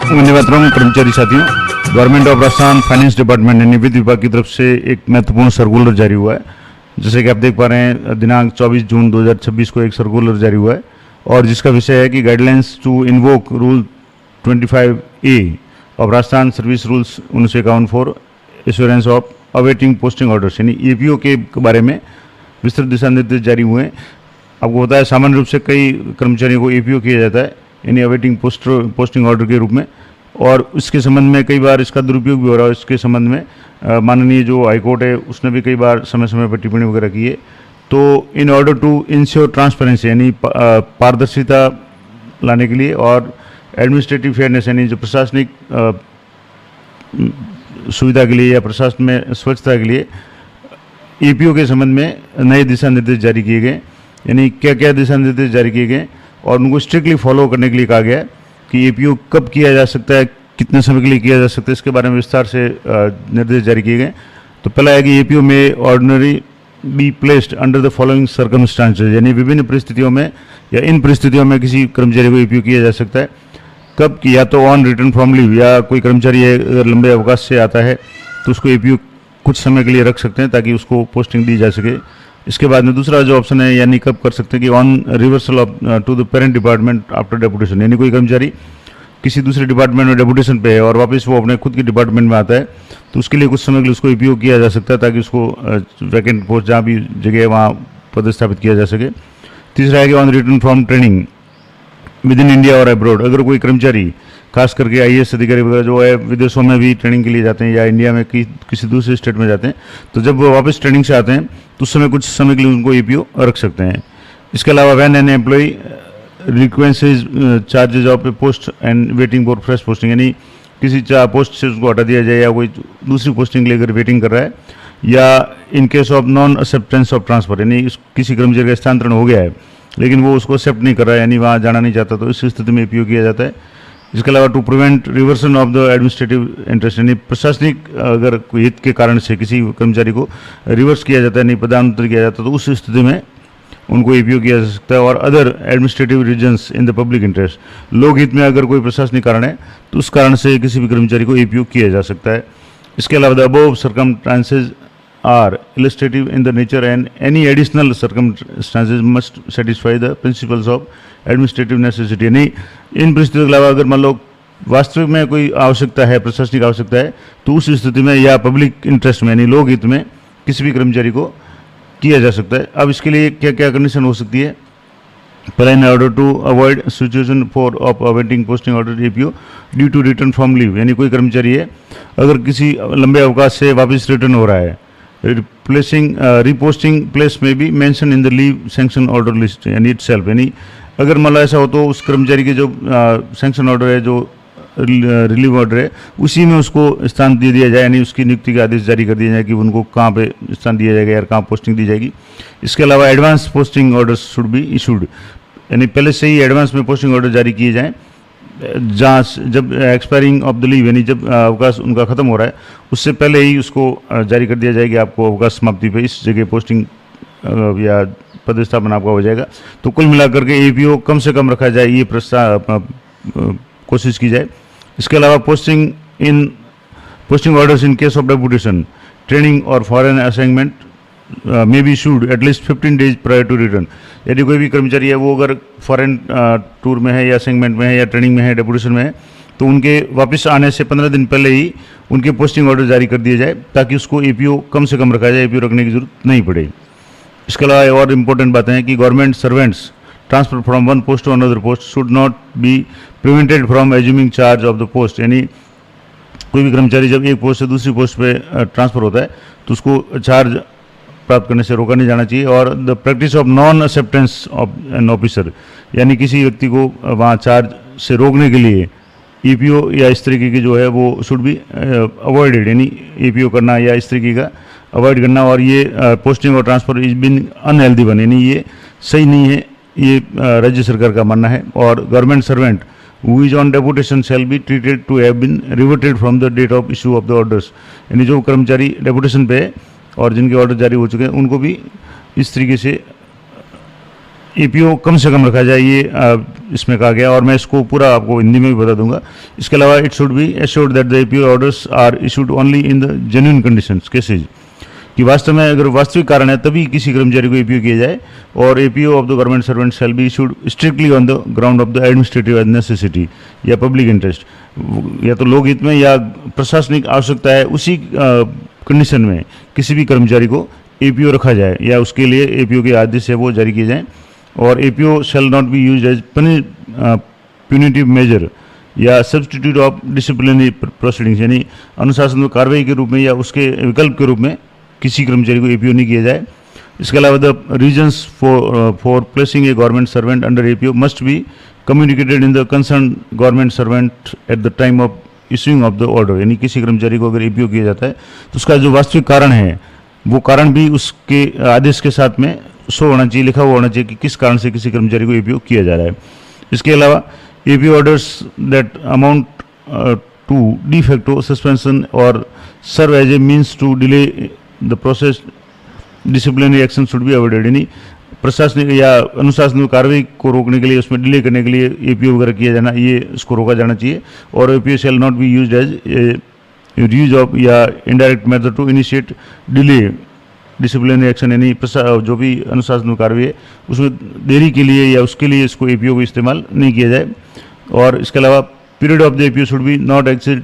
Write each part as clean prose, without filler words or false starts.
वंदेमातरम कर्मचारी साथियों, government of Rajasthan finance department यानी वित्त विभाग की तरफ से एक महत्वपूर्ण सर्कुलर जारी हुआ है। जैसे कि आप देख पा रहे हैं, दिनांक 24 जून 2026 को एक सर्कुलर जारी हुआ है और जिसका विषय है कि guidelines to invoke rule 25A of Rajasthan service rules 1951 for assurance of awaiting posting orders यानी APO के बारे में विस्तृत दिशा निर्देश जारी हुए हैं। आपको पता है, सामान्य रूप से कई कर्मचारियों को APO किया जाता है यानी अवेटिंग पोस्टिंग ऑर्डर के रूप में, और इसके संबंध में कई बार इसका दुरुपयोग भी हो रहा है। इसके संबंध में माननीय जो हाईकोर्ट है उसने भी कई बार समय समय पर टिप्पणी वगैरह की है। तो in order to ensure transparency यानी पारदर्शिता लाने के लिए और एडमिनिस्ट्रेटिव फेयरनेस यानी जो प्रशासनिक सुविधा के लिए या प्रशासन में स्वच्छता के लिए APO के संबंध में नए दिशा निर्देश जारी किए गए। यानी क्या क्या दिशा निर्देश जारी किए गए और उनको स्ट्रिक्टली फॉलो करने के लिए कहा गया है कि APO कब किया जा सकता है, कितने समय के लिए किया जा सकता है, इसके बारे में विस्तार से निर्देश जारी किए गए। तो पहला है कि APO में ordinary be placed under the following circumstances यानी विभिन्न परिस्थितियों में या इन परिस्थितियों में किसी कर्मचारी को APO किया जा सकता है। कब कि या तो ऑन रिटर्न फ्रॉम लीव, या कोई कर्मचारी अगर लंबे अवकाश से आता है तो उसको APO कुछ समय के लिए रख सकते हैं ताकि उसको पोस्टिंग दी जा सके। इसके बाद में दूसरा जो ऑप्शन है यानी कब कर सकते हैं कि on reversal of to the parent department after deputation, यानी कोई कर्मचारी किसी दूसरे डिपार्टमेंट में डेपुटेशन पे है और वापस वो अपने खुद के डिपार्टमेंट में आता है तो उसके लिए कुछ समय के लिए उसको APO किया जा सकता है ताकि उसको वैकेंट पोस्ट जहाँ भी जगह है वहाँ पदस्थापित किया जा सके। तीसरा है कि on return from training with in India और अब्रॉड, अगर कोई कर्मचारी खास करके IAS अधिकारी वगैरह जो है विदेशों में भी ट्रेनिंग के लिए जाते हैं या इंडिया में किसी दूसरे स्टेट में जाते हैं, तो जब वो वापस ट्रेनिंग से आते हैं तो उस समय कुछ समय के लिए उनको APO रख सकते हैं। इसके अलावा when an employee relinquishes charges of a post and waiting for fresh posting, यानी किसी पोस्ट से उसको हटा दिया जाए या कोई दूसरी पोस्टिंग के लिए अगर वेटिंग कर रहा है, या इन case of non acceptance of transfer यानी किसी कर्मचारी का स्थानांतरण हो गया है लेकिन वो उसको एक्सेप्ट नहीं कर रहा है यानी वहाँ जाना नहीं चाहता, तो इस स्थिति में APO किया जाता है। इसके अलावा to prevent reversion of the administrative interest यानी प्रशासनिक अगर कोई हित के कारण से किसी कर्मचारी को रिवर्स किया जाता है, नहीं पदांतर किया जाता, तो उस स्थिति में उनको APO किया जा सकता है। और other administrative reasons in the public interest, लोक हित में अगर कोई प्रशासनिक कारण है तो उस कारण से किसी भी कर्मचारी को APO किया जा सकता है। इसके अलावा the above circumstances are illustrative in the nature and any additional circumstances must satisfy the principles of administrative necessity, यानी इन परिस्थितियों के अलावा अगर मान लो वास्तविक में कोई आवश्यकता है, प्रशासनिक आवश्यकता है, तो उस स्थिति में या पब्लिक इंटरेस्ट में यानी लोक हित में किसी भी कर्मचारी को किया जा सकता है। अब इसके लिए क्या क्या कंडीशन हो सकती है? पहला, in order to avoid situation for of awaiting posting order APO due to return from leave, यानी कोई कर्मचारी है अगर किसी लंबे अवकाश से वापस रिटर्न हो रहा है, रिप्लेसिंग रिपोस्टिंग प्लेस में भी mention in the leave sanction order list यानी इट सेल्फ, यानी अगर मान लो ऐसा हो तो उस कर्मचारी के जो सैंक्शन ऑर्डर है, जो रिलीव ऑर्डर है, उसी में उसको स्थान दे दिया जाए, यानी उसकी नियुक्ति का आदेश जारी कर दिया जाए कि उनको कहाँ पे स्थान दिया जाएगा या कहाँ पोस्टिंग दी जाएगी। इसके अलावा advance posting order should be issued, यानी पहले से ही एडवांस में पोस्टिंग ऑर्डर जारी किए जाएँ, जहाँ जब एक्सपायरिंग ऑफ द लीव यानी जब अवकाश उनका खत्म हो रहा है उससे पहले ही उसको जारी कर दिया जाएगा आपको अवकाश समाप्ति पे इस जगह पोस्टिंग या पदस्थापन आपका हो जाएगा। तो कुल मिलाकर के APO कम से कम रखा जाए, ये कोशिश की जाए। इसके अलावा posting orders in case of deputation, training और foreign assignment may be issued at least 15 days prior to return, यदि कोई भी कर्मचारी है वो अगर फॉरेन टूर में है या असाइनमेंट में है या ट्रेनिंग में है, डेपुटेशन में है, तो उनके वापस आने से 15 दिन पहले ही उनके पोस्टिंग ऑर्डर जारी कर दिए जाए ताकि उसको APO कम से कम रखा जाए, APO रखने की जरूरत नहीं पड़े। इसके अलावा और इम्पोर्टेंट बातें हैं कि government servants transfer from one post to another post should not be prevented from assuming charge of the post, यानी कोई भी कर्मचारी जब एक पोस्ट से दूसरी पोस्ट पे ट्रांसफर होता है तो उसको चार्ज प्राप्त करने से रोका नहीं जाना चाहिए। और the practice of non acceptance of an officer, यानी किसी व्यक्ति को वहाँ चार्ज से रोकने के लिए APO या इस तरीके की जो है वो शुड बी अवॉइडेड, यानी APO करना या इस तरीके का अवॉइड करना। और ये पोस्टिंग और transfer is been unhealthy one, यानी ये सही नहीं है, ये राज्य सरकार का मानना है। और government servant who is on deputation shall be treated to have been reverted from the date of issue of the orders, यानी जो कर्मचारी डेपुटेशन पे है और जिनके ऑर्डर जारी हो चुके हैं उनको भी इस तरीके से एपीओ कम से कम रखा जाए, ये इसमें कहा गया, और मैं इसको पूरा आपको हिंदी में भी बता दूंगा। इसके अलावा it should be assured that the APO orders are issued only in the genuine conditions cases, कि वास्तव में अगर वास्तविक कारण है तभी किसी कर्मचारी को एपीओ किया जाए। और APO of the government servant shall be issued strictly on the ground of the administrative necessity या पब्लिक इंटरेस्ट, या तो लोकहित में या प्रशासनिक आवश्यकता है, उसी कंडीशन में किसी भी कर्मचारी को एपीओ रखा जाए या उसके लिए एपीओ के आदेश है वो जारी किए जाएँ। और APO shall not be use as punitive measure या सब्सटीट्यूट ऑफ डिसिप्लिनरी प्रोसीडिंग्स, यानी अनुशासनात्मक कार्रवाई के रूप में या उसके विकल्प के रूप में किसी कर्मचारी को एपीओ नहीं किया जाए। इसके अलावा the reasons for placing A government servant under APO must be communicated in the concern government servant at the time of issuing of the order, यानी किसी कर्मचारी को अगर एपीओ किया जाता है तो उसका जो वास्तविक कारण है वो कारण भी उसके आदेश के साथ में शो होना चाहिए, लिखा हुआ होना चाहिए कि किस कारण से किसी कर्मचारी को एपीओ किया जा रहा है। इसके अलावा APO orders that amount to de facto suspension और serve as a means to delay the process disciplinary action should be avoided, यानी प्रशासनिक या अनुशासनिक कार्रवाई को रोकने के लिए, उसमें डिले करने के लिए एपीओ वगैरह किया जाना, ये इसको रोका जाना चाहिए। और APO shall not be used as use of या indirect method to initiate delay disciplinary action, यानी जो भी अनुशासनिक कार्रवाई है उसमें देरी के लिए या उसके लिए इसको एपीओ को इस्तेमाल नहीं किया जाए। और इसके अलावा period of the APO should be not exceed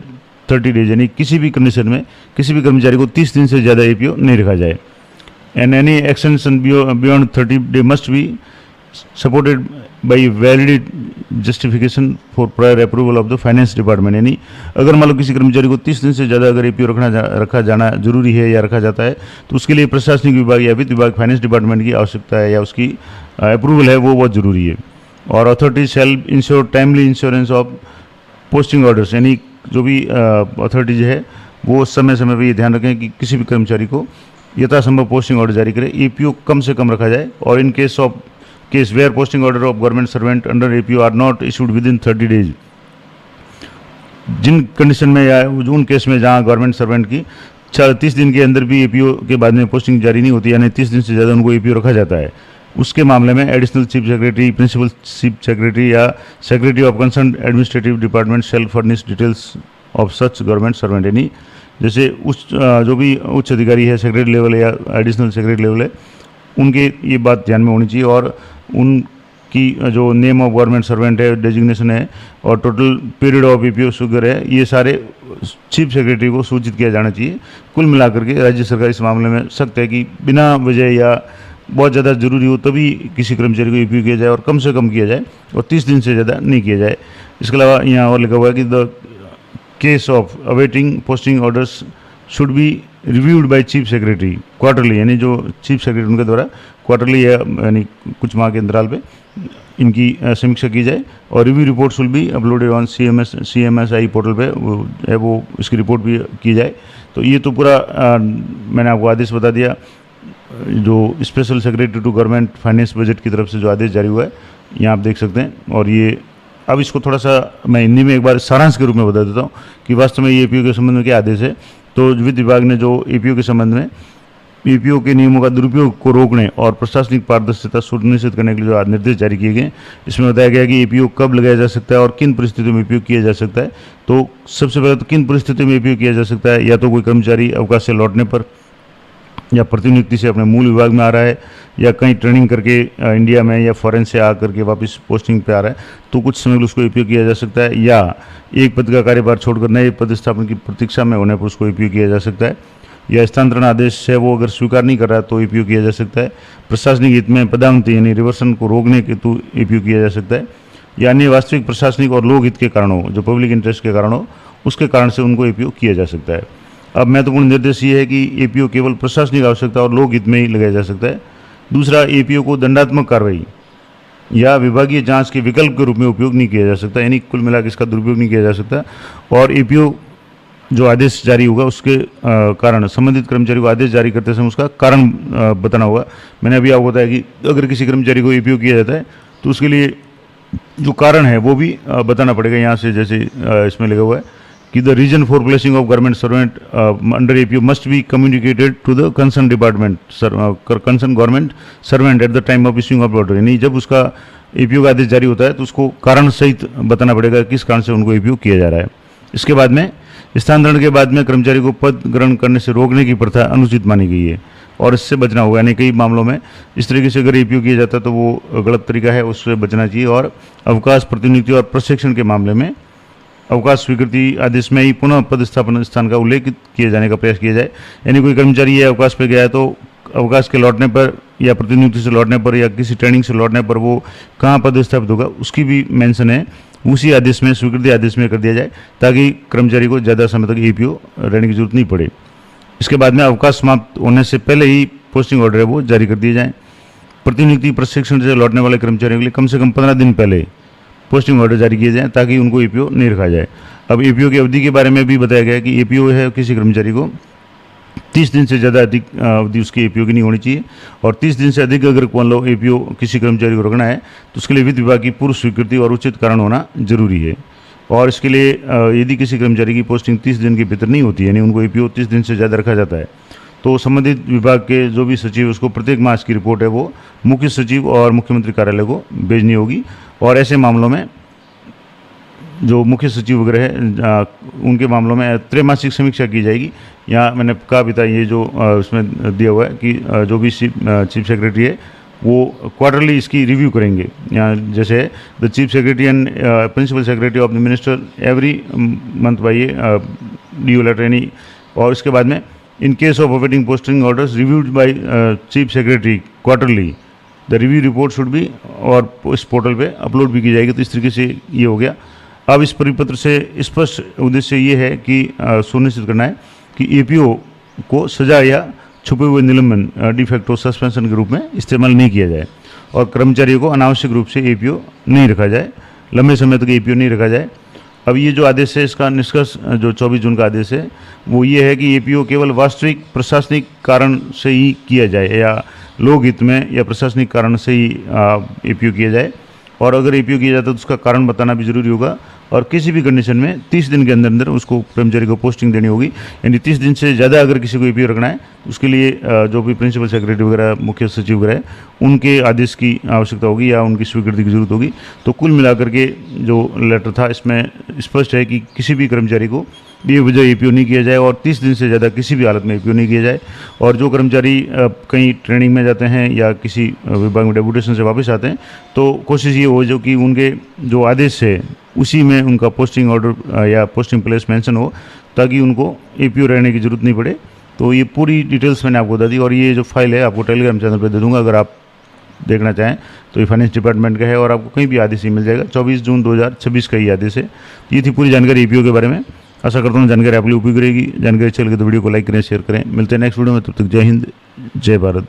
30 days, यानी किसी भी कंडीशन में किसी भी कर्मचारी को 30 दिन से ज़्यादा एपीओ नहीं रखा जाए। And any extension beyond 30 day must be supported by valid justification for prior approval of the finance department, यानी अगर मान लो किसी कर्मचारी को 30 दिन से ज़्यादा अगर एपीओ रखा जाना जरूरी है या रखा जाता है तो उसके लिए प्रशासनिक विभाग या वित्त विभाग फाइनेंस डिपार्टमेंट की आवश्यकता है या उसकी अप्रूवल है वो बहुत ज़रूरी है। और authority shell ensure timely insurance of posting orders, यानी जो भी अथॉरिटीज है वो समय समय पर ये ध्यान रखें कि किसी भी कर्मचारी को यथासंभव पोस्टिंग ऑर्डर जारी करे, एपीओ कम से कम रखा जाए। और in case where posting order of government servant under APO are not issued with in 30 days, जिन कंडीशन में या उन केस में जहां गवर्नमेंट सर्वेंट की 30 दिन के अंदर भी एपीओ के बाद में पोस्टिंग जारी नहीं होती, यानी 30 दिन से ज़्यादा उनको एपीओ रखा जाता है, उसके मामले में additional chief secretary, principal chief secretary या secretary of concern administrative department shall furnish details of such government servant, यानी जैसे जो भी उच्च अधिकारी है, सेक्रेटरी लेवल है या एडिशनल सेक्रेटरी लेवल है, उनके ये बात ध्यान में होनी चाहिए। और उनकी जो नेम ऑफ गवर्नमेंट सर्वेंट है, डेजिग्नेशन है और total period of APO sugar है, ये सारे चीफ सेक्रेटरी को सूचित किया जाना चाहिए। कुल मिलाकर के राज्य सरकार इस मामले में सख्त है कि बिना वजह या बहुत ज़्यादा जरूरी हो तभी किसी कर्मचारी को एपीओ किया जाए और कम से कम किया जाए और 30 दिन से ज़्यादा नहीं किया जाए। इसके अलावा यहाँ और लिखा हुआ है कि the case of awaiting posting orders should be reviewed by chief secretary quarterly, यानी जो चीफ सेक्रेटरी उनके द्वारा क्वार्टरली यानी कुछ माह के अंतराल पे इनकी समीक्षा की जाए। और review report should be uploaded on CMSI portal पे वो इसकी रिपोर्ट भी की जाए। तो ये तो पूरा मैंने आपको आदेश बता दिया जो special secretary to government finance budget की तरफ से जो आदेश जारी हुआ है, यहाँ आप देख सकते हैं। और ये अब इसको थोड़ा सा मैं हिंदी में एक बार सारांश के रूप में बता देता हूँ कि वास्तव में ये एपीओ के संबंध में क्या आदेश है। तो वित्त विभाग ने जो एपीओ के संबंध में एपीओ के नियमों का दुरुपयोग को रोकने और प्रशासनिक पारदर्शिता सुनिश्चित करने के लिए जो निर्देश जारी किए गए, इसमें बताया गया कि एपीओ कब लगाया जा सकता है और किन परिस्थितियों में एपीओ किया जा सकता है। तो सबसे पहले तो किन परिस्थितियों में एपीओ किया जा सकता है, या तो कोई कर्मचारी अवकाश से लौटने पर, या प्रतिनियुक्ति से अपने मूल विभाग में आ रहा है, या कहीं ट्रेनिंग करके इंडिया में या फॉरेन से आ करके वापस पोस्टिंग पे आ रहा है, तो कुछ समय के लिए उसको एपीओ किया जा सकता है। या एक पद का कार्यभार छोड़कर नए पदस्थापन की प्रतीक्षा में होने पर उसको एपीओ किया जा सकता है। या स्थानांतरण आदेश है वो अगर स्वीकार नहीं कर रहा है तो एपीओ किया जा सकता है। प्रशासनिक हित में पदावंती यानी रिवर्सन को रोकने के तो एपीओ किया जा सकता है। या अन्य वास्तविक प्रशासनिक और लोक हित के कारणों, जो पब्लिक इंटरेस्ट के कारण हो, उसके कारण से उनको एपीओ किया जा सकता है। अब महत्वपूर्ण निर्देश ये है कि एपीओ केवल प्रशासनिक आवश्यकता और लोक हित में ही लगाया जा सकता है। दूसरा, एपीओ को दंडात्मक कार्रवाई या विभागीय जांच के विकल्प के रूप में उपयोग नहीं किया जा सकता, यानी कुल मिलाकर इसका दुरुपयोग नहीं किया जा सकता। और एपीओ जो आदेश जारी होगा उसके कारण संबंधित कर्मचारी को आदेश जारी करते समय उसका कारण बताना होगा। मैंने अभी आपको बताया कि अगर किसी कर्मचारी को एपीओ किया जाता है तो उसके लिए जो कारण है वो भी बताना पड़ेगा। यहाँ से जैसे इसमें लिखा हुआ है कि the reason for placing of government servant under APO must be communicated to the concern department concern government servant at the time of issuing of order. यानी जब उसका एपीओ का आदेश जारी होता है तो उसको कारण सहित बताना पड़ेगा किस कारण से उनको एपीओ किया जा रहा है। इसके बाद में स्थानांतरण के बाद में कर्मचारी को पद ग्रहण करने से रोकने की प्रथा अनुचित मानी गई है और इससे बचना होगा। यानी कई मामलों में इस तरीके से अगर एपीओ किया जाता है तो वो गलत तरीका है, उससे बचना चाहिए। और अवकाश, प्रतिनियुक्ति और प्रशिक्षण के मामले में अवकाश स्वीकृति आदेश में ही पुनः पदस्थापन स्थान का उल्लेख किए जाने का प्रयास किया जाए। यानी कोई कर्मचारी है अवकाश पर गया है तो अवकाश के लौटने पर या प्रतिनियुक्ति से लौटने पर या किसी ट्रेनिंग से लौटने पर वो कहाँ पदस्थापित होगा उसकी भी मेंशन है उसी आदेश में, स्वीकृति आदेश में कर दिया जाए, ताकि कर्मचारी को ज़्यादा समय तक एपीओ रहने की जरूरत नहीं पड़े। इसके बाद में अवकाश समाप्त होने से पहले ही पोस्टिंग ऑर्डर है वो जारी कर दिए जाएँ। प्रतिनियुक्ति प्रशिक्षण से लौटने वाले कर्मचारियों के लिए कम से कम 15 दिन पहले पोस्टिंग ऑर्डर जारी किए जाएँ ताकि उनको एपीओ नहीं रखा जाए। अब एपीओ की अवधि के बारे में भी बताया गया है कि एपीओ है किसी कर्मचारी को 30 दिन से ज़्यादा अधिक अवधि उसकी एपीओ की नहीं होनी चाहिए और 30 दिन से अधिक अगर मान लो एपीओ किसी कर्मचारी को रखना है तो उसके लिए वित्त विभाग की पूर्व स्वीकृति और उचित कारण होना जरूरी है। और इसके लिए यदि किसी कर्मचारी की पोस्टिंग 30 दिन के भीतर नहीं होती है, यानी उनको एपीओ 30 दिन से ज़्यादा रखा जाता है, तो संबंधित विभाग के जो भी सचिव उसको प्रत्येक मास की रिपोर्ट है वो मुख्य सचिव और मुख्यमंत्री कार्यालय को भेजनी होगी। और ऐसे मामलों में जो मुख्य सचिव वगैरह है उनके मामलों में त्रैमासिक समीक्षा की जाएगी। यहाँ मैंने कहा भी था ये जो उसमें दिया हुआ है कि जो भी चीफ सेक्रेटरी है वो क्वार्टरली इसकी रिव्यू करेंगे। यहाँ जैसे the chief secretary and principal secretary of the minister every month by due letter यानी। और इसके बाद में in case of awaiting posting orders reviewed by chief secretary quarterly the review report should be, और इस पोर्टल पे upload भी की जाएगी। तो इस तरीके से ये हो गया। अब इस परिपत्र से स्पष्ट उद्देश्य ये है कि सुनिश्चित करना है कि एपीओ को सजा या छुपे हुए निलंबन डिफेक्टो सस्पेंशन के रूप में इस्तेमाल नहीं किया जाए और कर्मचारियों को अनावश्यक रूप से एपीओ नहीं रखा जाए, लंबे समय तक एपीओ नहीं रखा जाए। अब ये जो आदेश है इसका निष्कर्ष जो 24 जून का आदेश है वो ये है कि एपीओ केवल वास्तविक प्रशासनिक कारण से ही किया जाए या लोकहित में या प्रशासनिक कारण से ही एपीओ किया जाए। और अगर एपीओ किया जाता है तो उसका कारण बताना भी जरूरी होगा और किसी भी कंडीशन में 30 दिन के अंदर अंदर उसको कर्मचारी को पोस्टिंग देनी होगी। यानी 30 दिन से ज़्यादा अगर किसी को एपीओ रखना है तो उसके लिए जो भी प्रिंसिपल सेक्रेटरी वगैरह, मुख्य सचिव वगैरह, उनके आदेश की आवश्यकता होगी या उनकी स्वीकृति की जरूरत होगी। तो कुल मिलाकर के जो लेटर था इसमें स्पष्ट है कि किसी भी कर्मचारी को बेवजह एपीओ नहीं किया जाए और 30 दिन से ज़्यादा किसी भी हालत में एपीओ नहीं किया जाए। और जो कर्मचारी कहीं ट्रेनिंग में जाते हैं या किसी विभाग में डेपुटेशन से वापस आते हैं तो कोशिश ये हो जो कि उनके जो आदेश है उसी में उनका पोस्टिंग ऑर्डर या पोस्टिंग प्लेस मेंशन हो ताकि उनको एपीओ रहने की ज़रूरत नहीं पड़े। तो ये पूरी डिटेल्स मैंने आपको बता दी और ये जो फाइल है आपको टेलीग्राम चैनल पर दे दूँगा, अगर आप देखना चाहें तो। ये फाइनेंस डिपार्टमेंट का है और आपको कहीं भी आदेश ही मिल जाएगा। 24 जून 2026 का ये आदेश है। ये थी पूरी जानकारी एपीओ के बारे में। आशा करता हूँ जानकारी आप लोग उपयोगी रहेगी। जानकारी अच्छी लगे तो वीडियो को लाइक करें, शेयर करें। मिलते हैं नेक्स्ट वीडियो में, तब तक जय हिंद, जय भारत।